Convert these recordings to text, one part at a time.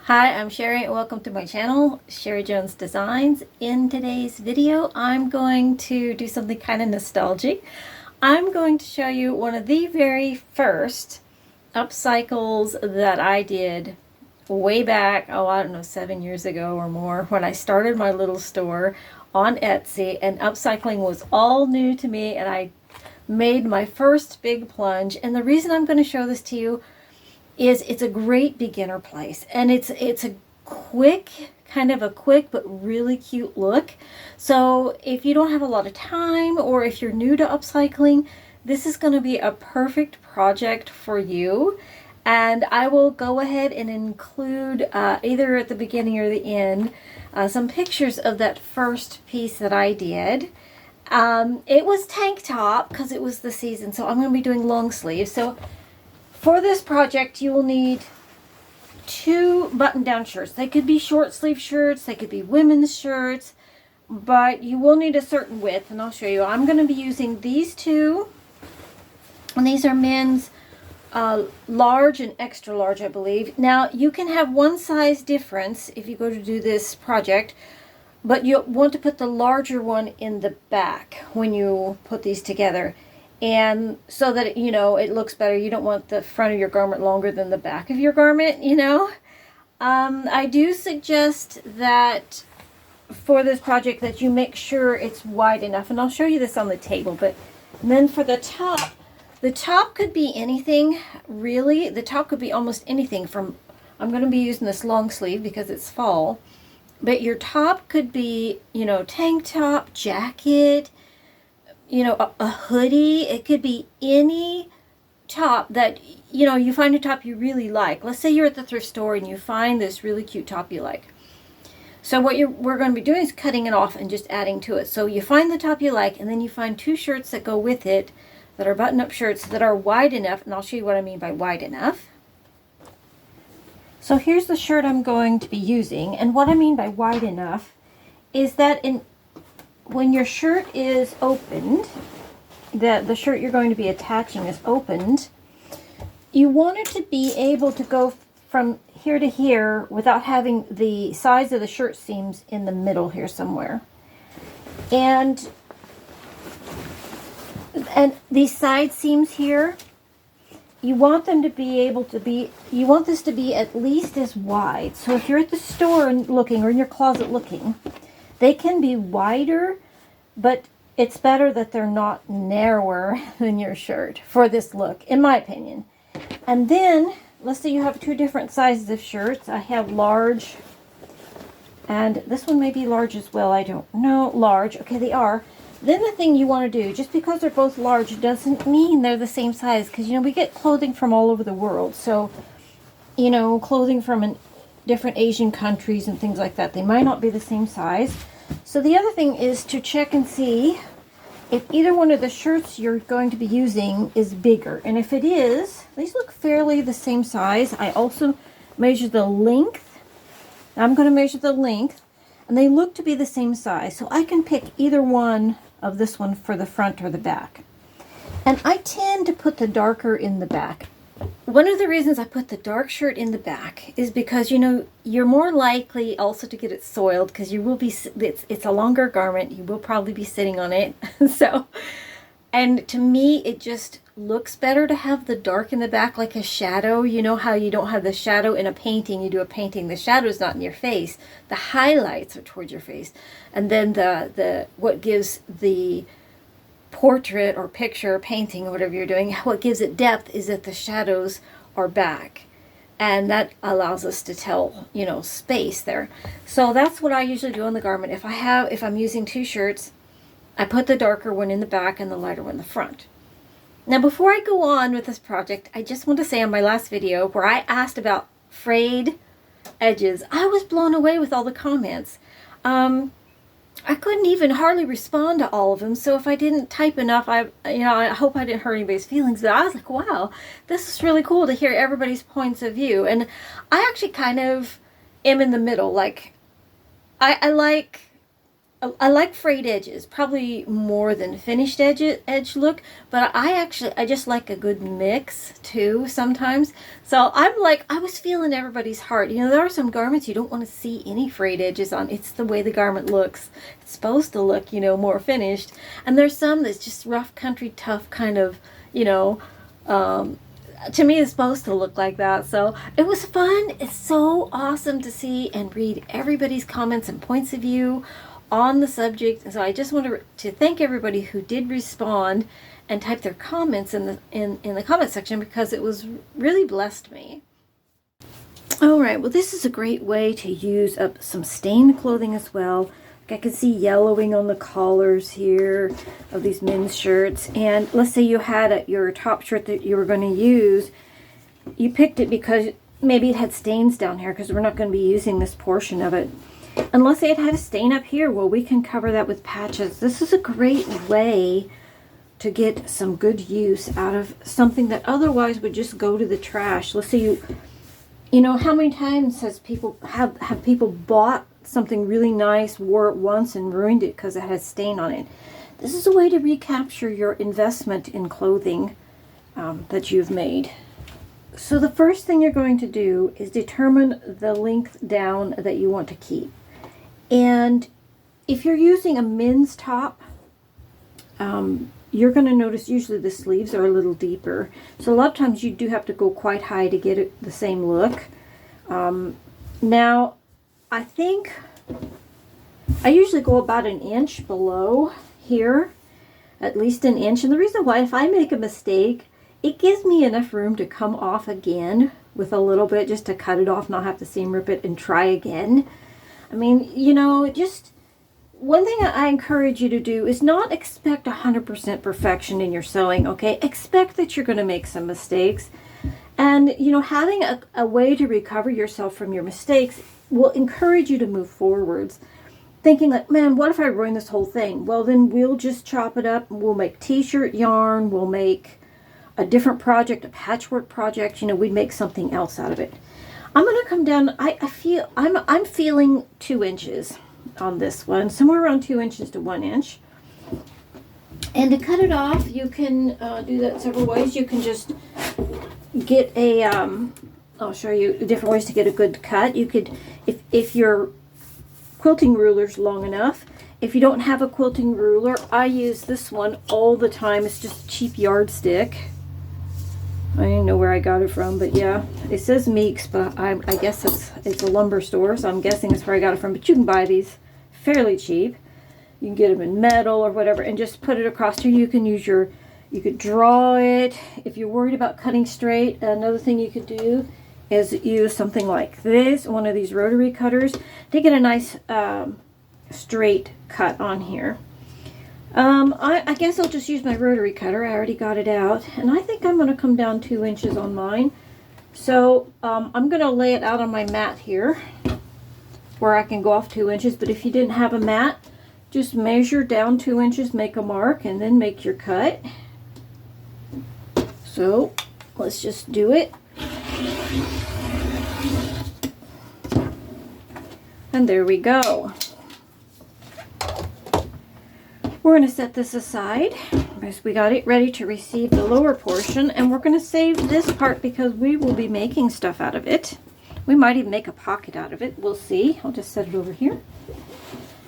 Hi, I'm Sherry and welcome to my channel, Sherry Jones Designs. In today's video, I'm going to do something kind of nostalgic. I'm going to show you one of the very first upcycles that I did way back, I don't know, 7 years ago or more, when I started my little store on Etsy, and upcycling was all new to me, and I made my first big plunge. And the reason I'm going to show this to you is it's a great beginner place, and it's a quick, kind of a quick but really cute look. So if you don't have a lot of time, or if you're new to upcycling, this is going to be a perfect project for you. And I will go ahead and include either at the beginning or the end some pictures of that first piece that I did. It was tank top because it was the season, so I'm going to be doing long sleeves. So for this project, you will need 2 button-down shirts. They could be short sleeve shirts, they could be women's shirts, but you will need a certain width, and I'll show you. I'm going to be using these 2, and these are men's large and extra large, I believe. Now, you can have one size difference if you go to do this project, but you want to put the larger one in the back when you put these together. And so that, you know, it looks better. You don't want the front of your garment longer than the back of your garment, you know. I do suggest that for this project that you make sure it's wide enough. And I'll show you this on the table. But then for the top could be anything, really. The top could be almost anything from, I'm going to be using this long sleeve because it's fall. But your top could be, you know, tank top, jacket, you know, a hoodie. It could be any top that, you know, you find a top you really like. Let's say you're at the thrift store and you find this really cute top you like. So what we're going to be doing is cutting it off and just adding to it. So you find the top you like, and then you find 2 shirts that go with it that are button-up shirts that are wide enough, and I'll show you what I mean by wide enough. So here's the shirt I'm going to be using, and what I mean by wide enough is that when your shirt is opened, the shirt you're going to be attaching is opened, you want it to be able to go from here to here without having the sides of the shirt seams in the middle here somewhere. And these side seams here, you want them to be able to be, you want this to be at least as wide. So if you're at the store and looking, or in your closet looking, they can be wider, but it's better that they're not narrower than your shirt for this look, in my opinion. And then, let's say you have 2 different sizes of shirts. I have large, and this one may be large as well. I don't know. Large. Okay, they are. Then the thing you want to do, just because they're both large doesn't mean they're the same size, because, you know, we get clothing from all over the world. So, you know, clothing from different Asian countries and things like that, they might not be the same size. So the other thing is to check and see if either one of the shirts you're going to be using is bigger. And if it is, these look fairly the same size. I also measure the length. I'm going to measure the length, and they look to be the same size. So I can pick either one of this one for the front or the back. And I tend to put the darker in the back. One of the reasons I put the dark shirt in the back is because, you know, you're more likely also to get it soiled, because you will be, it's a longer garment, you will probably be sitting on it. So, and to me, it just looks better to have the dark in the back, like a shadow. You know how you don't have the shadow in a painting, you do a painting, the shadow's not in your face, the highlights are towards your face. And then what gives the portrait or picture or painting or whatever you're doing, what gives it depth is that the shadows are back, and that allows us to tell, you know, space there. So that's what I usually do on the garment. If I'm using 2 shirts, I put the darker one in the back and the lighter one in the front. Now, before I go on with this project, I just want to say on my last video where I asked about frayed edges, I was blown away with all the comments. I couldn't even hardly respond to all of them, so if I didn't type enough, I hope I didn't hurt anybody's feelings, but I was like, wow, this is really cool to hear everybody's points of view. And I actually kind of am in the middle. Like, I like I like frayed edges, probably more than finished edge look, but I just like a good mix too sometimes. So I'm like, I was feeling everybody's heart. You know, there are some garments you don't want to see any frayed edges on. It's the way the garment looks. It's supposed to look, you know, more finished. And there's some that's just rough country tough kind of, you know, to me it's supposed to look like that. So it was fun. It's so awesome to see and read everybody's comments and points of view on the subject. And so I just want to thank everybody who did respond and type their comments in the comment section, because it was really blessed me. All right, well, this is a great way to use up some stained clothing as well. I can see yellowing on the collars here of these men's shirts. And let's say you had your top shirt that you were going to use. You picked it because maybe it had stains down here, because we're not going to be using this portion of it. And let's say it had a stain up here. Well, we can cover that with patches. This is a great way to get some good use out of something that otherwise would just go to the trash. Let's say you know, how many times has people have people bought something really nice, wore it once and ruined it because it had a stain on it? This is a way to recapture your investment in clothing that you've made. So the first thing you're going to do is determine the length down that you want to keep. And if you're using a men's top, you're going to notice usually the sleeves are a little deeper. So a lot of times you do have to go quite high to get it the same look. Now, I think I usually go about an inch below here, at least an inch. And the reason why, if I make a mistake, it gives me enough room to come off again with a little bit, just to cut it off, not have to seam rip it and try again. I mean, you know, just one thing I encourage you to do is not expect 100% perfection in your sewing, okay? Expect that you're going to make some mistakes. And, you know, having a way to recover yourself from your mistakes will encourage you to move forwards. Thinking like, man, what if I ruin this whole thing? Well, then we'll just chop it up and we'll make t-shirt yarn, we'll make a different project, a patchwork project, you know, we'd make something else out of it. I'm going to come down, I'm feeling 2 inches on this one, somewhere around 2 inches to 1 inch. And to cut it off, you can do that several ways. You can just get a, I'll show you different ways to get a good cut. You could, if your quilting ruler's long enough. If you don't have a quilting ruler, I use this one all the time. It's just a cheap yardstick. I didn't know where I got it from, but yeah, it says Meeks, but I guess it's a lumber store, so I'm guessing it's where I got it from. But you can buy these fairly cheap. You can get them in metal or whatever, and just put it across here. You can use you could draw it. If you're worried about cutting straight, another thing you could do is use something like this, one of these rotary cutters, to get a nice straight cut on here. I guess I'll just use my rotary cutter. I already got it out, and I think I'm going to come down 2 inches on mine. So I'm going to lay it out on my mat here where I can go off 2 inches, but if you didn't have a mat, just measure down 2 inches, make a mark, and then make your cut. So let's just do it. And there we go. We're going to set this aside because we got it ready to receive the lower portion, and we're going to save this part because we will be making stuff out of it. We might even make a pocket out of it. We'll see. I'll just set it over here.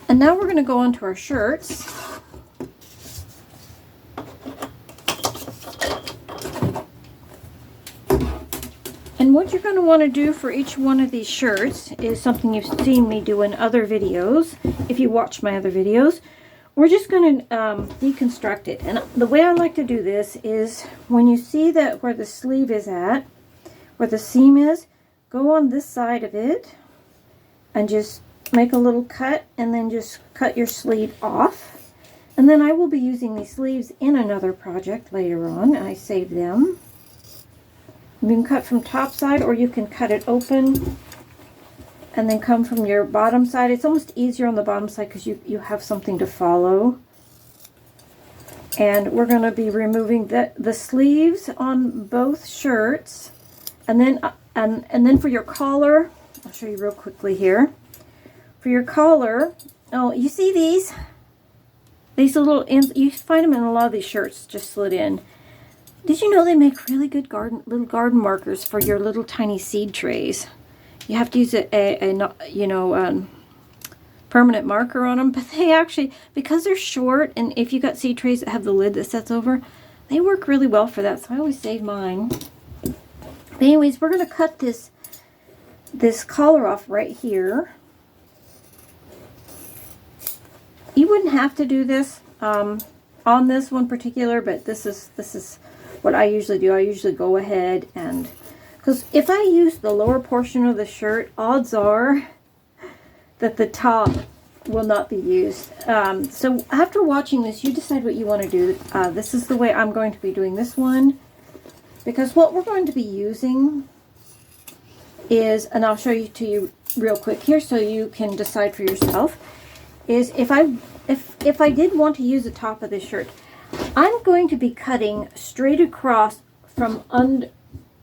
And now we're going to go on to our shirts. And what you're going to want to do for each one of these shirts is something you've seen me do in other videos. If you watch my other videos, we're just going to deconstruct it. And the way I like to do this is when you see that where the sleeve is at, where the seam is, go on this side of it and just make a little cut, and then just cut your sleeve off. And then I will be using these sleeves in another project later on. I save them. You can cut from top side, or you can cut it open and then come from your bottom side. It's almost easier on the bottom side because you have something to follow. And we're going to be removing the sleeves on both shirts, and then for your collar, I'll show you real quickly here. For your collar, Oh, you see these? These little, you find them in a lot of these shirts just slid in. Did you know they make really good little garden markers for your little tiny seed trays? You have to use permanent marker on them, but they actually, because they're short, and if you got seed trays that have the lid that sets over, they work really well for that, so I always save mine. But anyways, we're going to cut this collar off right here. You wouldn't have to do this on this one particular, but this is what I usually do. I usually go ahead and, because if I use the lower portion of the shirt, odds are that the top will not be used. So after watching this, you decide what you want to do. This is the way I'm going to be doing this one, because what we're going to be using is, and I'll show you to you real quick here so you can decide for yourself, is if I did want to use the top of this shirt, I'm going to be cutting straight across from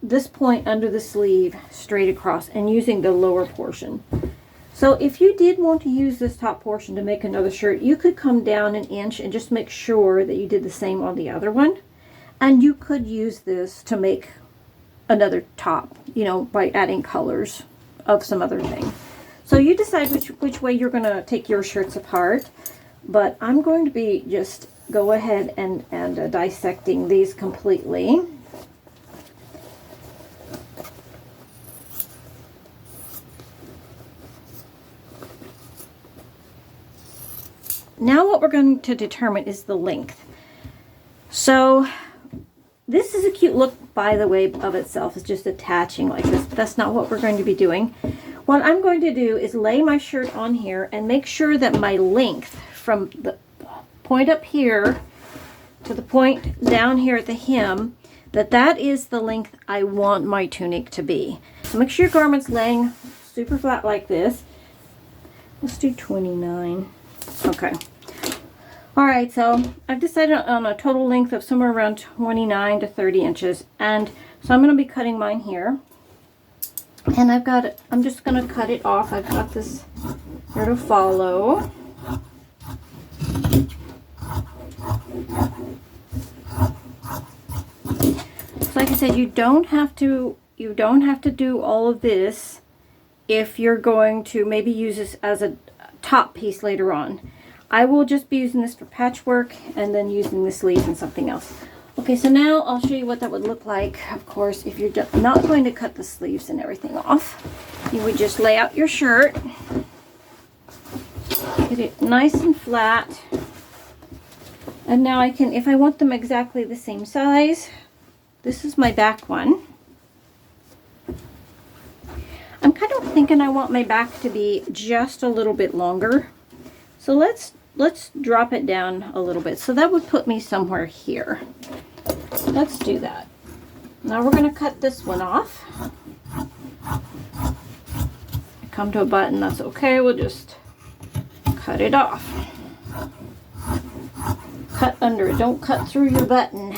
this point under the sleeve, straight across, and using the lower portion. So if you did want to use this top portion to make another shirt, you could come down an inch and just make sure that you did the same on the other one. And you could use this to make another top, you know, by adding colors of some other thing. So you decide which way you're going to take your shirts apart. But I'm going to be just go ahead and dissecting these completely. Now what we're going to determine is the length. So this is a cute look, by the way, of itself. It's just attaching like this, but that's not what we're going to be doing. What I'm going to do is lay my shirt on here and make sure that my length from the point up here to the point down here at the hem, that is the length I want my tunic to be. So make sure your garment's laying super flat like this. Let's do 29. Okay. All right, so I've decided on a total length of somewhere around 29 to 30 inches. And so I'm going to be cutting mine here. And I'm just going to cut it off. I've got this here to follow. So like I said, you don't have to do all of this if you're going to maybe use this as a top piece later on. I will just be using this for patchwork and then using the sleeves and something else. Okay, so now I'll show you what that would look like. Of course, if you're not going to cut the sleeves and everything off, you would just lay out your shirt, get it nice and flat. And now I can, if I want them exactly the same size, this is my back one. I'm kind of thinking I want my back to be just a little bit longer. So let's drop it down a little bit. So that would put me somewhere here. Let's do that. Now we're going to cut this one off. Come to a button, that's okay. We'll just cut it off. Cut under it, don't cut through your button.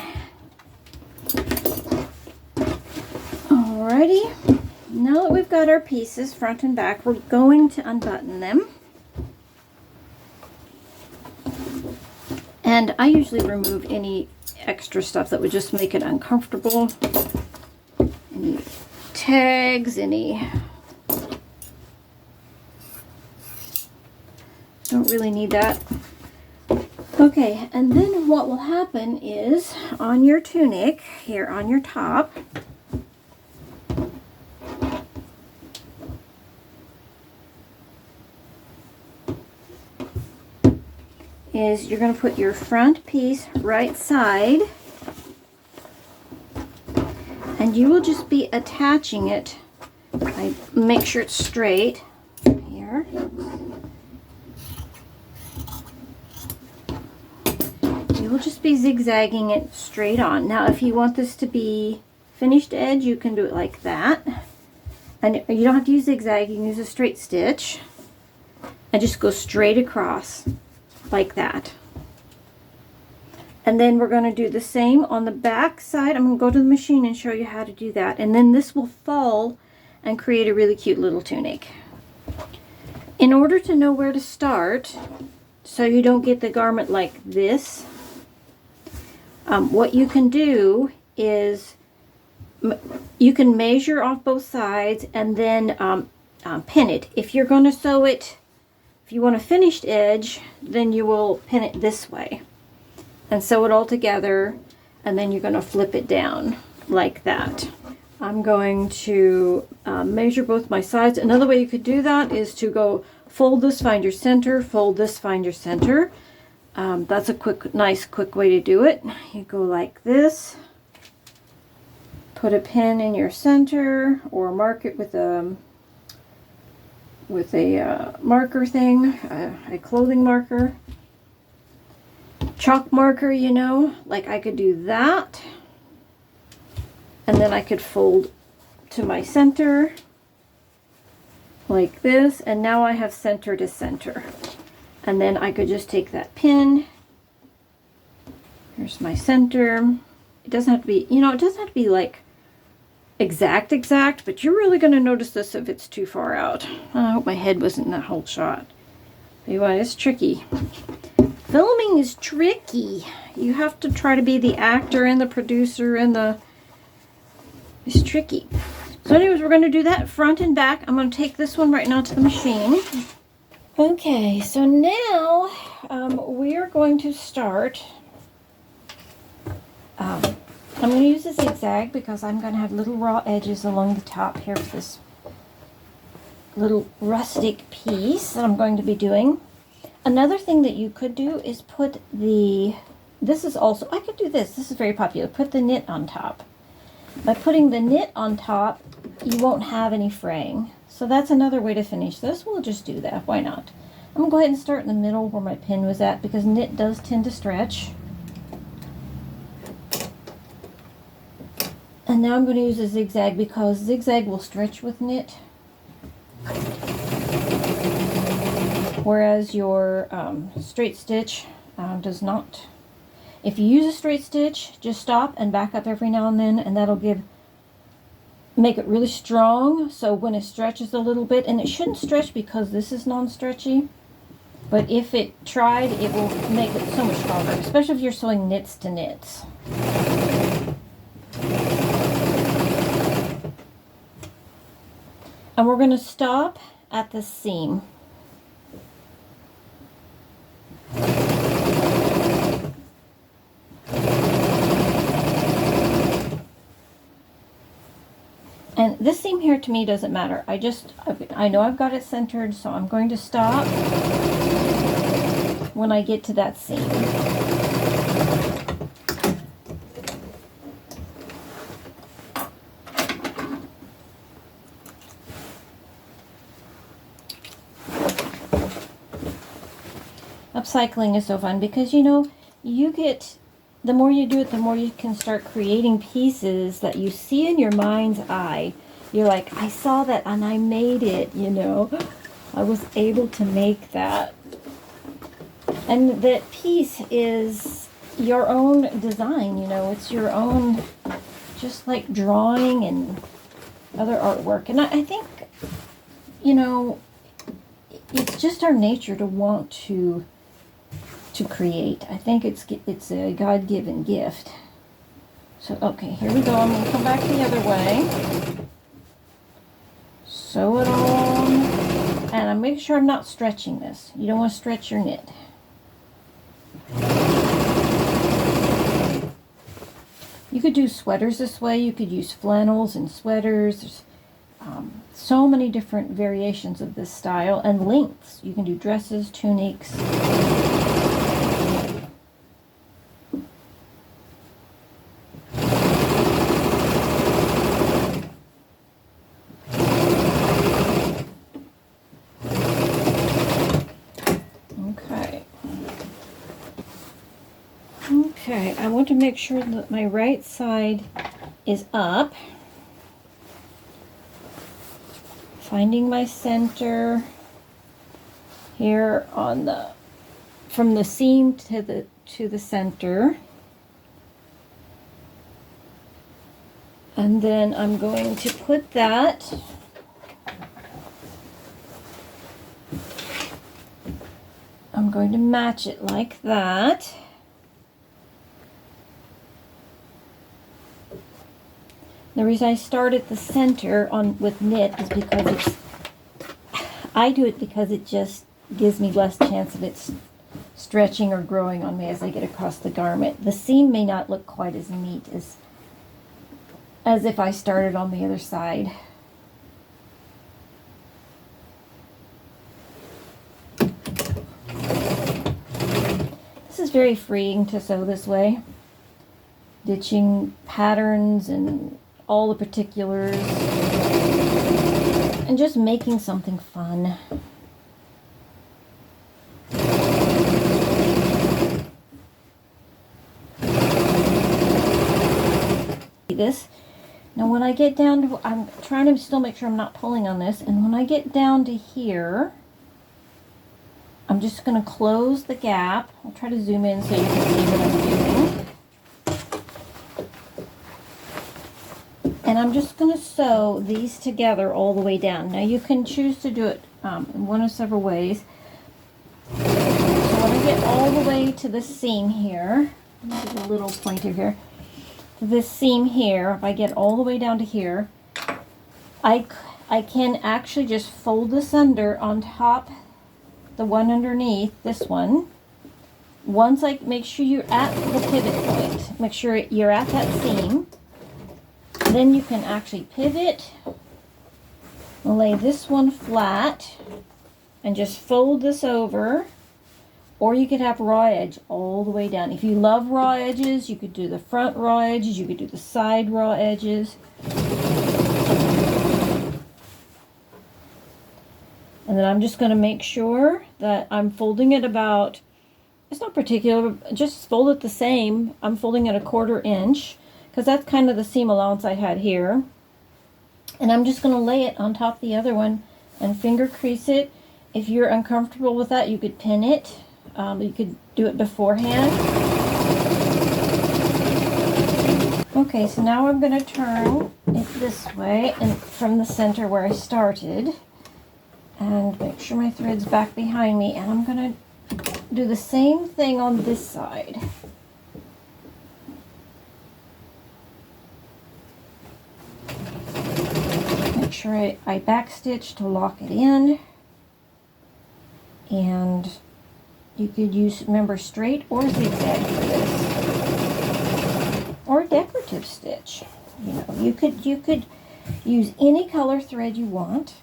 Alrighty, now that we've got our pieces front and back, we're going to unbutton them. And I usually remove any extra stuff that would just make it uncomfortable. Any tags, don't really need that. Okay, and then what will happen is on your tunic, here on your top, is you're going to put your front piece right side, and you will just be attaching it. I make sure it's straight here. You will just be zigzagging it straight on. Now if you want this to be finished edge, you can do it like that. And you don't have to use zigzag, you can use a straight stitch. And just go straight across like that. And then we're going to do the same on the back side. I'm going to go to the machine and show you how to do that. And then this will fall and create a really cute little tunic. In order to know where to start, so you don't get the garment like this, what you can do is you can measure off both sides and then pin it. If you're going to sew it, if you want a finished edge, then you will pin it this way and sew it all together, and then you're going to flip it down like that. I'm going to measure both my sides. Another way you could do that is to go fold this, find your center, fold this, find your center. That's a nice quick way to do it. You go like this, put a pin in your center, or mark it with a marker thing, a clothing marker, chalk marker, you know, like I could do that. And then I could fold to my center like this, and now I have center to center. And then I could just take that pin. Here's my center. It doesn't have to be, you know, it doesn't have to be like exact, but you're really going to notice this if it's too far out. I hope my head wasn't in that whole shot. Anyway, it's tricky. Filming is tricky. You have to try to be the actor and the producer and it's tricky. So anyways, we're going to do that front and back. I'm going to take this one right now to the machine. Okay, so now we are going to start. I'm going to use a zigzag because I'm going to have little raw edges along the top here for this little rustic piece that I'm going to be doing. Another thing that you could do is put this is also, I could do this. This is very popular. Put the knit on top. By putting the knit on top, you won't have any fraying. So that's another way to finish this. We'll just do that. Why not? I'm going to go ahead and start in the middle where my pin was at because knit does tend to stretch. And now I'm going to use a zigzag because zigzag will stretch with knit. Whereas your straight stitch does not. If you use a straight stitch, just stop and back up every now and then, and that'll make it really strong. So when it stretches a little bit, and it shouldn't stretch because this is non-stretchy, but if it tried, it will make it so much stronger, especially if you're sewing knits to knits. And we're going to stop at the seam. And this seam here to me doesn't matter. I know I've got it centered, so I'm going to stop when I get to that seam. Upcycling is so fun because, you know, the more you do it, the more you can start creating pieces that you see in your mind's eye. You're like, I saw that and I made it, you know. I was able to make that. And that piece is your own design, you know. It's your own, just like drawing and other artwork. And I think, you know, it's just our nature to want to create. I think it's a God-given gift. So, okay, here we go. I'm going to come back the other way. Sew it on. And I make sure I'm not stretching this. You don't want to stretch your knit. You could do sweaters this way. You could use flannels and sweaters. There's so many different variations of this style and lengths. You can do dresses, tunics. Okay, I want to make sure that my right side is up. Finding my center here on from the seam to the center. And then I'm going to put that I'm going to match it like that. The reason I start at the center with knit is because I do it because it just gives me less chance of it stretching or growing on me as I get across the garment. The seam may not look quite as neat as if I started on the other side. This is very freeing to sew this way. Ditching patterns and all the particulars and just making something fun. This. Now when I get down to, I'm trying to still make sure I'm not pulling on this, and when I get down to here, I'm just going to close the gap. I'll try to zoom in so you can see what I'm doing. And I'm just going to sew these together all the way down. Now you can choose to do it in one of several ways. So when I get all the way to the seam here, let me get a little pointer here. This seam here, if I get all the way down to here, I can actually just fold this under on top, the one underneath, this one. Once I make sure you're at the pivot point, make sure you're at that seam, then you can actually pivot, lay this one flat, and just fold this over. Or you could have raw edge all the way down. If you love raw edges, you could do the front raw edges, you could do the side raw edges. And then I'm just going to make sure that I'm folding it about, it's not particular, just fold it the same. I'm folding it 1/4 inch because that's kind of the seam allowance I had here. And I'm just going to lay it on top of the other one and finger crease it. If you're uncomfortable with that, you could pin it. You could do it beforehand. Okay, so now I'm going to turn it this way and from the center where I started, and make sure my thread's back behind me, and I'm going to do the same thing on this side. Make sure I backstitch to lock it in, and you could use, remember, straight or zigzag for this, or a decorative stitch. You know, you could use any color thread you want,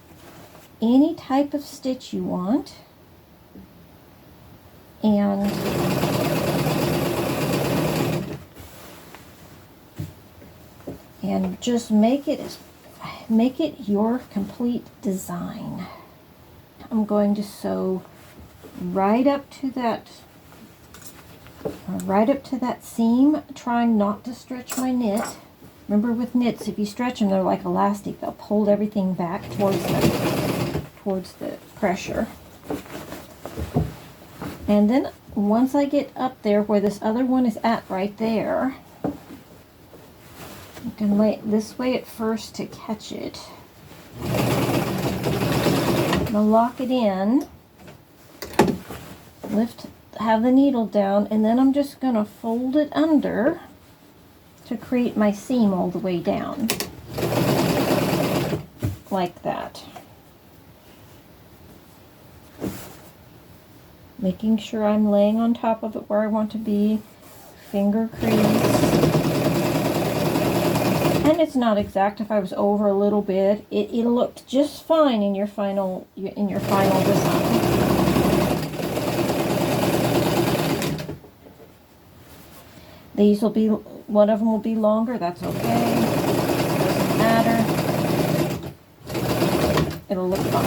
any type of stitch you want, and just make it your complete design. I'm going to sew right up to that seam, trying not to stretch my knit. Remember, with knits, if you stretch them, they're like elastic. They'll pull everything back towards the pressure. And then once I get up there where this other one is at right there, you can lay it this way at first to catch it. I'm gonna lock it in. Have the needle down, and then I'm just going to fold it under to create my seam all the way down, like that. Making sure I'm laying on top of it where I want to be, finger crease. And it's not exact. If I was over a little bit, it looked just fine in your final design. These will be, one of them will be longer, that's okay. Doesn't matter. It'll look fine.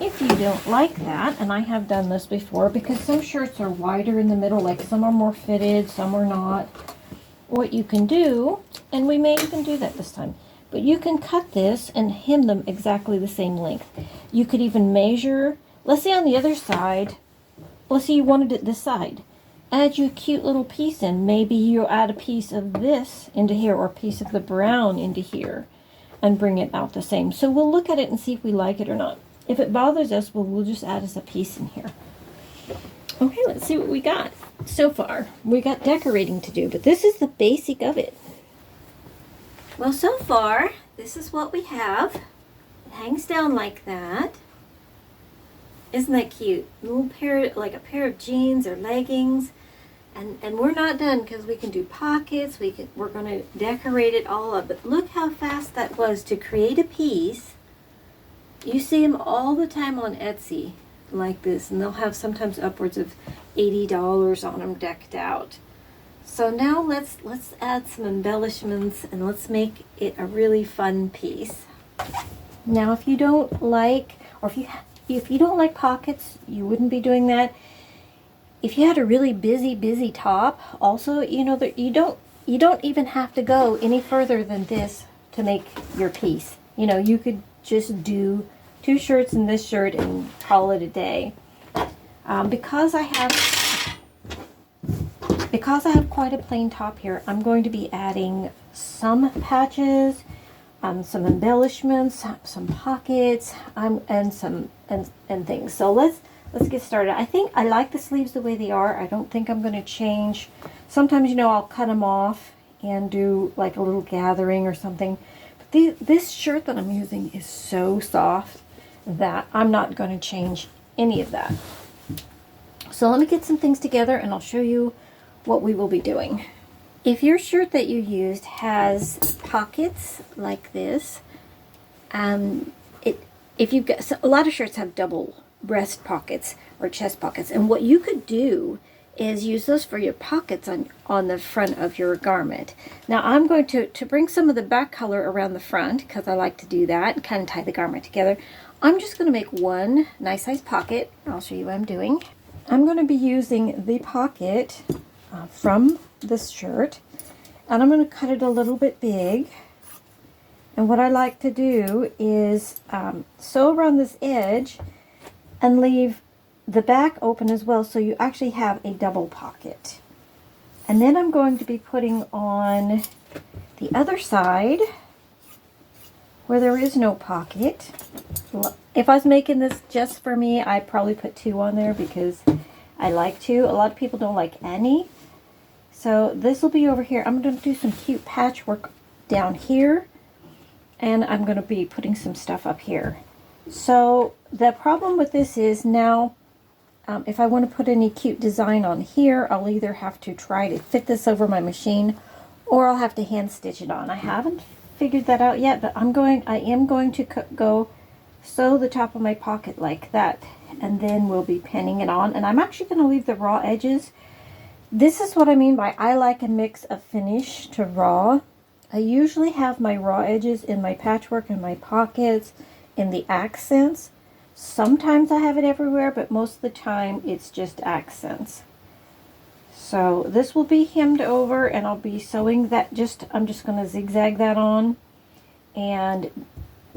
If you don't like that, and I have done this before, because some shirts are wider in the middle, like some are more fitted, some are not. What you can do, and we may even do that this time, but you can cut this and hem them exactly the same length. You could even measure, let's say on the other side, let's say you wanted it this side. Add you a cute little piece in. Maybe you add a piece of this into here, or a piece of the brown into here, and bring it out the same. So we'll look at it and see if we like it or not. If it bothers us, we'll just add us a piece in here. Okay, let's see what we got so far. We got decorating to do, but this is the basic of it. Well, so far, this is what we have. It hangs down like that. Isn't that cute? A little pair, like a pair of jeans or leggings. And we're not done because we can do pockets. We're going to decorate it all up. But look how fast that was to create a piece. You see them all the time on Etsy like this, and they'll have sometimes upwards of $80 on them decked out. So now let's add some embellishments and let's make it a really fun piece. Now, if you don't like, or if you don't like pockets, you wouldn't be doing that. If you had a really busy top, also, you know, that you don't even have to go any further than this to make your piece. You know, you could just do 2 shirts and this shirt and call it a day. Because I have quite a plain top here, I'm going to be adding some patches, some embellishments, some pockets, and some things. So let's get started. I think I like the sleeves the way they are. I don't think I'm going to change. Sometimes, you know, I'll cut them off and do like a little gathering or something. But this shirt that I'm using is so soft that I'm not going to change any of that. So let me get some things together and I'll show you what we will be doing. If your shirt that you used has pockets like this, if you've got, a lot of shirts have double breast pockets or chest pockets, and what you could do is use those for your pockets on the front of your garment. Now I'm going to bring some of the back color around the front because I like to do that and kind of tie the garment together. I'm just going to make one nice size pocket. I'll show you what I'm doing. I'm going to be using the pocket from this shirt, and I'm going to cut it a little bit big. And what I like to do is sew around this edge and leave the back open as well, so you actually have a double pocket. And then I'm going to be putting on the other side where there is no pocket. If I was making this just for me, I'd probably put 2 on there because I like to. A lot of people don't like any. So this will be over here. I'm going to do some cute patchwork down here, and I'm going to be putting some stuff up here. So the problem with this is now, if I want to put any cute design on here, I'll either have to try to fit this over my machine, or I'll have to hand stitch it on. I haven't figured that out yet, but I am going to go sew the top of my pocket like that, and then we'll be pinning it on. And I'm actually going to leave the raw edges. This is what I mean by I like a mix of finish to raw. I usually have my raw edges in my patchwork and my pockets, in the accents. Sometimes I have it everywhere, but most of the time it's just accents. So this will be hemmed over, and I'll be sewing that. I'm just going to zigzag that on, and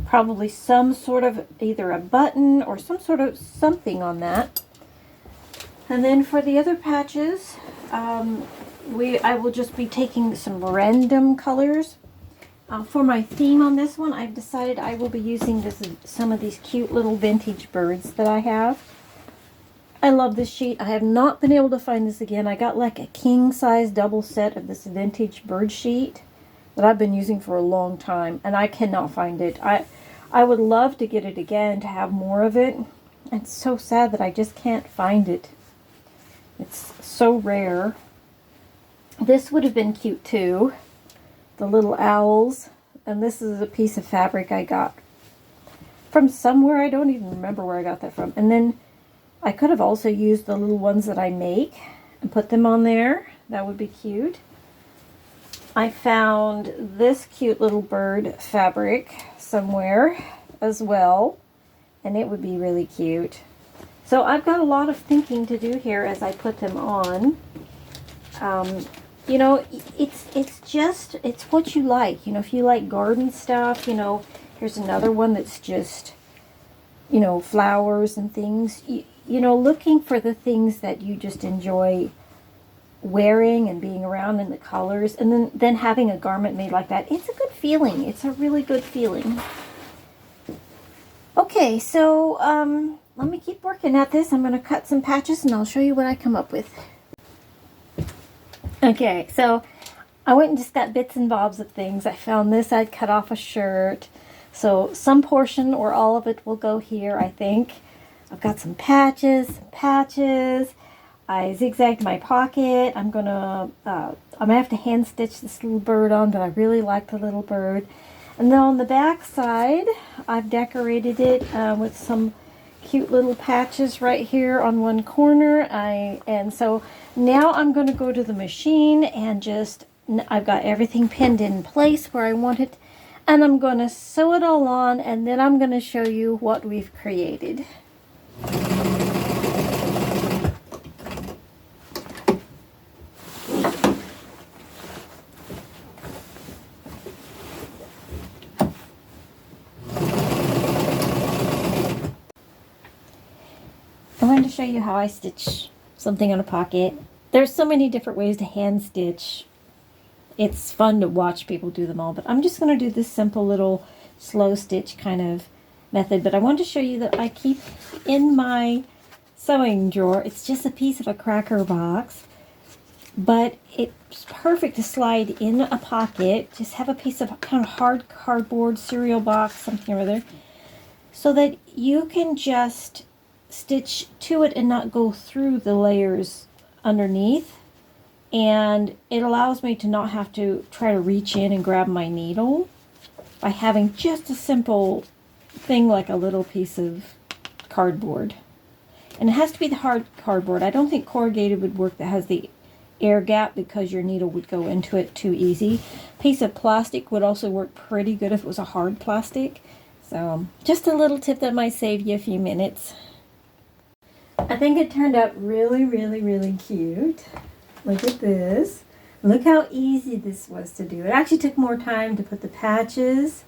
probably some sort of either a button or some sort of something on that. And then for the other patches, I will just be taking some random colors. For my theme on this one, I've decided I will be using some of these cute little vintage birds that I have. I love this sheet. I have not been able to find this again. I got like a king size double set of this vintage bird sheet that I've been using for a long time, and I cannot find it. I would love to get it again to have more of it. It's so sad that I just can't find it. It's so rare. This would have been cute too. The little owls. And this is a piece of fabric I got from somewhere. I don't even remember where I got that from. And then I could have also used the little ones that I make and put them on there. That would be cute. I found this cute little bird fabric somewhere as well, and it would be really cute. So I've got a lot of thinking to do here as I put them on. You know, it's what you like. You know, if you like garden stuff, you know, here's another one that's just, you know, flowers and things. You know, looking for the things that you just enjoy wearing and being around, in the colors, and then having a garment made like that. It's a good feeling. It's a really good feeling. Okay, so let me keep working at this. I'm going to cut some patches and I'll show you what I come up with. Okay, so I went and just got bits and bobs of things. I found this. I'd cut off a shirt. So some portion or all of it will go here, I think. I've got some patches. I zigzagged my pocket. I'm gonna have to hand stitch this little bird on, but I really like the little bird. And then on the back side, I've decorated it with some cute little patches right here on one corner. And so now I'm going to go to the machine and I've got everything pinned in place where I want it. And I'm going to sew it all on, and then I'm going to show you what we've created. I wanted to show you how I stitch something on a pocket. There's so many different ways to hand stitch. It's fun to watch people do them all, but I'm just going to do this simple little slow stitch kind of method. But I want to show you that I keep in my sewing drawer. It's just a piece of a cracker box, but it's perfect to slide in a pocket. Just have a piece of kind of hard cardboard, cereal box, something or other, so that you can just stitch to it and not go through the layers underneath. And it allows me to not have to try to reach in and grab my needle by having just a simple thing like a little piece of cardboard. And it has to be the hard cardboard. I don't think corrugated would work that has the air gap, because your needle would go into it too easy. A piece of plastic would also work pretty good if it was a hard plastic. So just a little tip that might save you a few minutes. I think it turned out really, really, really cute. Look at this. Look how easy this was to do. It actually took more time to put the patches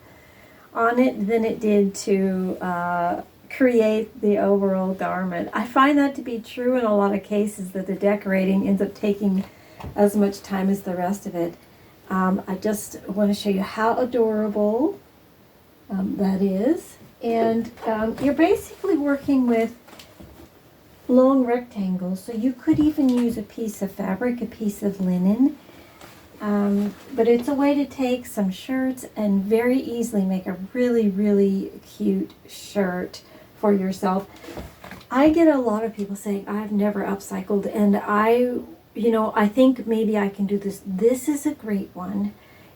on it than it did to create the overall garment. I find that to be true in a lot of cases, that the decorating ends up taking as much time as the rest of it. I just want to show you how adorable that is. And you're basically working with long rectangles, so you could even use a piece of fabric, a piece of linen, but it's a way to take some shirts and very easily make a really, really cute shirt for yourself. I get a lot of people saying, I've never upcycled, and I think maybe I can do this. This is a great one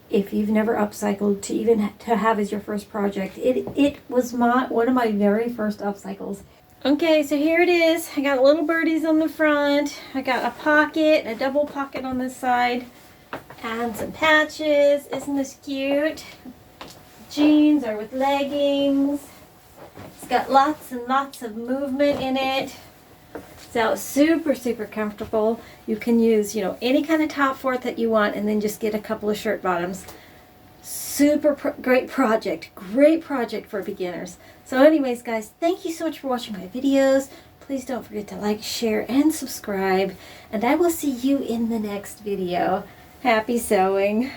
if you've never upcycled, to even to have as your first project. It was one of my very first upcycles. Okay, so here it is. I got little birdies on the front. I got a pocket, a double pocket on this side, and some patches. Isn't this cute? Jeans are with leggings. It's got lots and lots of movement in it. So super, super comfortable. You can use, any kind of top for it that you want, and then just get a couple of shirt bottoms. Super great project for beginners. So anyways, guys, thank you so much for watching my videos. Please don't forget to like, share, and subscribe, and I will see you in the next video. Happy sewing!